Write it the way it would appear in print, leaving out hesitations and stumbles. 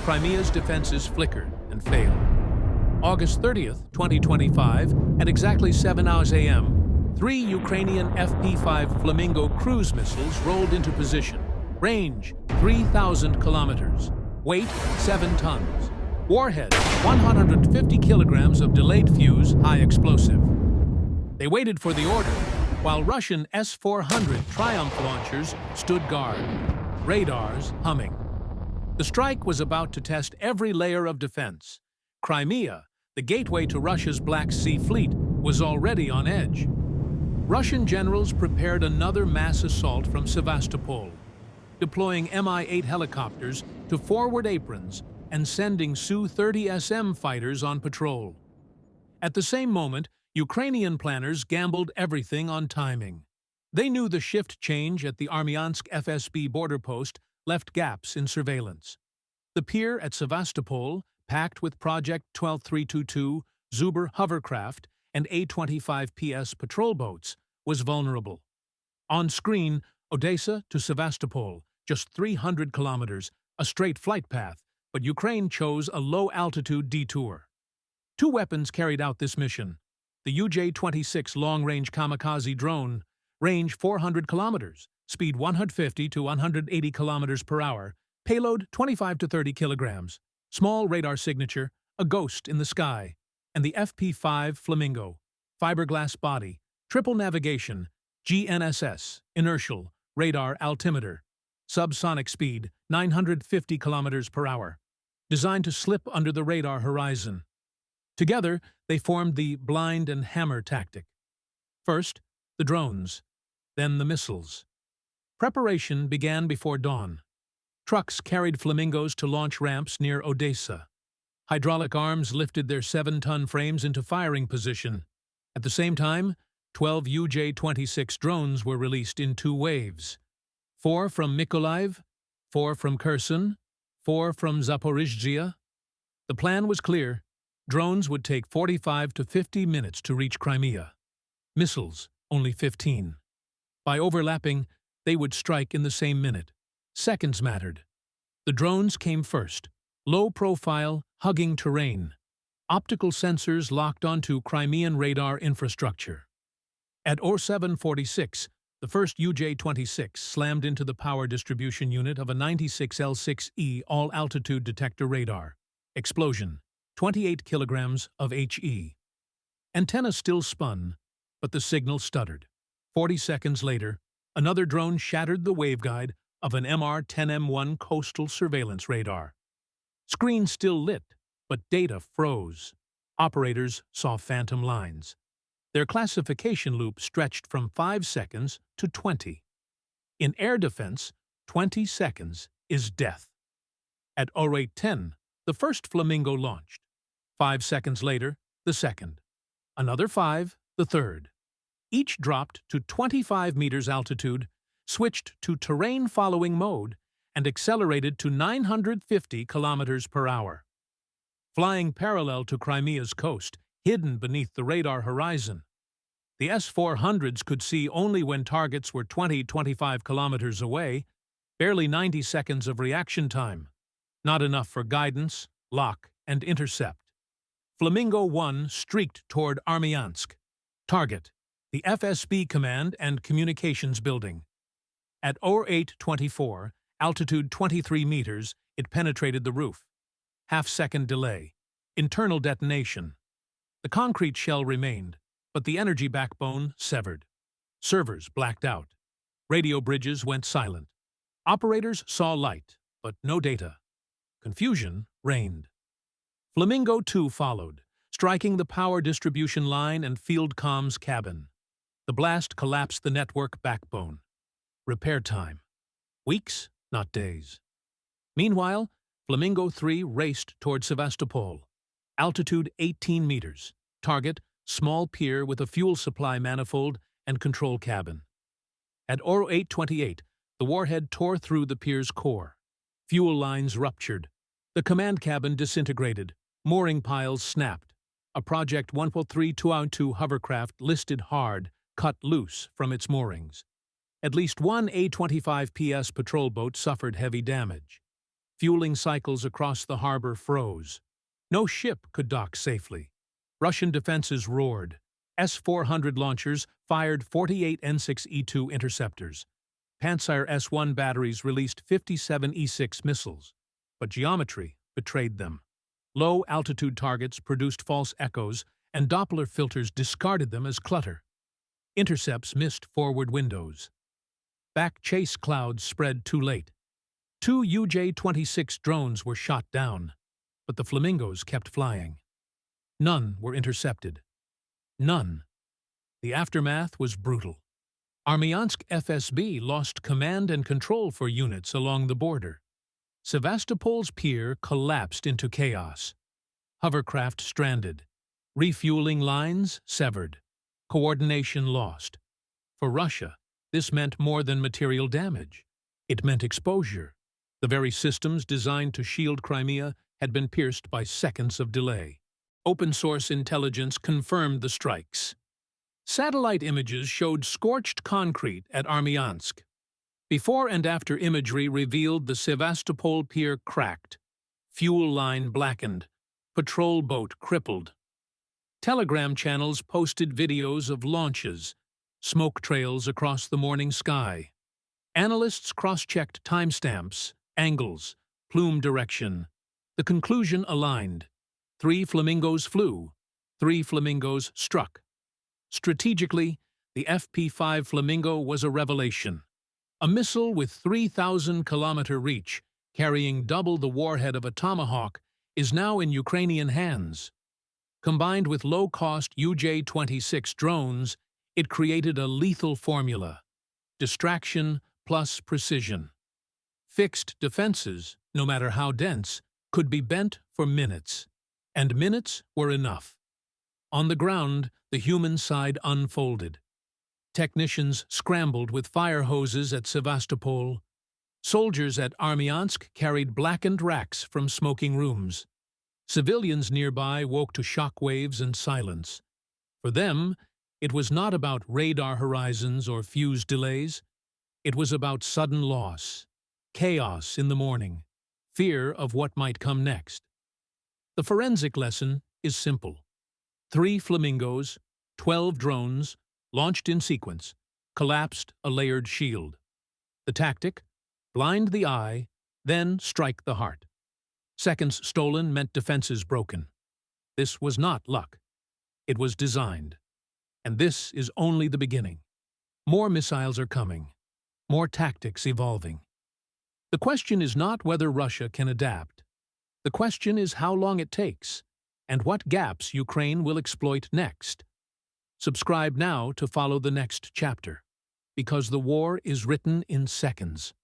Crimea's defenses flickered and failed. August 30th, 2025, at exactly 7 hours a.m., 3 Ukrainian FP-5 Flamingo cruise missiles rolled into position. Range, 3,000 kilometers. Weight, 7 tons. Warhead, 150 kilograms of delayed fuse, high explosive. They waited for the order, while Russian S-400 Triumph launchers stood guard, radars humming. The strike was about to test every layer of defense. Crimea, the gateway to Russia's Black Sea Fleet, was already on edge. Russian generals prepared another mass assault from Sevastopol, deploying Mi-8 helicopters to forward aprons and sending Su-30SM fighters on patrol. At the same moment, Ukrainian planners gambled everything on timing. They knew the shift change at the Armyansk FSB border post left gaps in surveillance. The pier at Sevastopol, packed with Project 12322, Zuber hovercraft, and A-25PS patrol boats, was vulnerable. On screen, Odessa to Sevastopol, just 300 kilometers, a straight flight path, but Ukraine chose a low-altitude detour. 2 weapons carried out this mission. The UJ-26 long-range kamikaze drone, range 400 kilometers, speed 150 to 180 kilometers per hour, payload 25 to 30 kilograms, small radar signature, a ghost in the sky, and the FP-5 Flamingo, fiberglass body, triple navigation, GNSS, inertial, radar altimeter, subsonic speed 950 kilometers per hour, designed to slip under the radar horizon. Together, they formed the blind and hammer tactic. First, the drones, then the missiles. Preparation began before dawn. Trucks carried Flamingos to launch ramps near Odessa. Hydraulic arms lifted their 7-ton frames into firing position. At the same time, 12 UJ-26 drones were released in 2 waves. 4 from Mykolaiv, 4 from Kherson, 4 from Zaporizhzhia. The plan was clear. Drones would take 45 to 50 minutes to reach Crimea. Missiles, only 15. By overlapping, they would strike in the same minute. Seconds mattered. The drones came first, low profile, hugging terrain. Optical sensors locked onto Crimean radar infrastructure. At 0746, the first UJ-26 slammed into the power distribution unit of a 96L6E all-altitude detector radar. Explosion, 28 kilograms of HE. Antenna still spun, but the signal stuttered. 40 seconds later, another drone shattered the waveguide of an MR-10M1 coastal surveillance radar. Screen still lit, but data froze. Operators saw phantom lines. Their classification loop stretched from 5 seconds to 20. In air defense, 20 seconds is death. At 0810, the first Flamingo launched. 5 seconds later, the second. Another 5, the third. Each dropped to 25 meters altitude, switched to terrain-following mode, and accelerated to 950 kilometers per hour. Flying parallel to Crimea's coast, hidden beneath the radar horizon. The S-400s could see only when targets were 20-25 kilometers away, barely 90 seconds of reaction time. Not enough for guidance, lock, and intercept. Flamingo 1 streaked toward Armyansk. Target, the FSB command and communications building. At 0824, altitude 23 meters, it penetrated the roof. Half-second delay. Internal detonation. The concrete shell remained, but the energy backbone severed. Servers blacked out. Radio bridges went silent. Operators saw light, but no data. Confusion reigned. Flamingo 2 followed, striking the power distribution line and field comms cabin. The blast collapsed the network backbone. Repair time. Weeks, not days. Meanwhile, Flamingo 3 raced toward Sevastopol. Altitude 18 meters. Target, small pier with a fuel supply manifold and control cabin. At 0828, the warhead tore through the pier's core. Fuel lines ruptured. The command cabin disintegrated. Mooring piles snapped. A Project 12322 hovercraft listed hard, cut loose from its moorings. At least one A-25PS patrol boat suffered heavy damage. Fueling cycles across the harbor froze. No ship could dock safely. Russian defenses roared. S-400 launchers fired 48 N-6E2 interceptors. Pantsir S-1 batteries released 57 E-6 missiles. But geometry betrayed them. Low-altitude targets produced false echoes, and Doppler filters discarded them as clutter. Intercepts missed forward windows. Back chase clouds spread too late. 2 UJ-26 drones were shot down, but the flamingos kept flying. None were intercepted. None. The aftermath was brutal. Armyansk FSB lost command and control for units along the border. Sevastopol's pier collapsed into chaos. Hovercraft stranded. Refueling lines severed. Coordination lost. For Russia, this meant more than material damage. It meant exposure. The very systems designed to shield Crimea had been pierced by seconds of delay. Open-source intelligence confirmed the strikes. Satellite images showed scorched concrete at Armyansk. Before and after imagery revealed the Sevastopol pier cracked, fuel line blackened, patrol boat crippled. Telegram channels posted videos of launches, smoke trails across the morning sky. Analysts cross-checked timestamps, angles, plume direction. The conclusion aligned. 3 flamingos flew. 3 flamingos struck. Strategically, the FP-5 Flamingo was a revelation. A missile with 3,000-kilometer reach, carrying double the warhead of a Tomahawk, is now in Ukrainian hands. Combined with low-cost UJ-26 drones, it created a lethal formula: distraction plus precision. Fixed defenses, no matter how dense, could be bent for minutes, and minutes were enough. On the ground, the human side unfolded. Technicians scrambled with fire hoses at Sevastopol. Soldiers at Armyansk carried blackened racks from smoking rooms. Civilians nearby woke to shock waves and silence. For them, it was not about radar horizons or fuse delays. It was about sudden loss, chaos in the morning, fear of what might come next. The forensic lesson is simple. 3 flamingos, 12 drones, launched in sequence, collapsed a layered shield. The tactic? Blind the eye, then strike the heart. Seconds stolen meant defenses broken. This was not luck. It was designed. And this is only the beginning. More missiles are coming. More tactics evolving. The question is not whether Russia can adapt. The question is how long it takes, and what gaps Ukraine will exploit next. Subscribe now to follow the next chapter, because the war is written in seconds.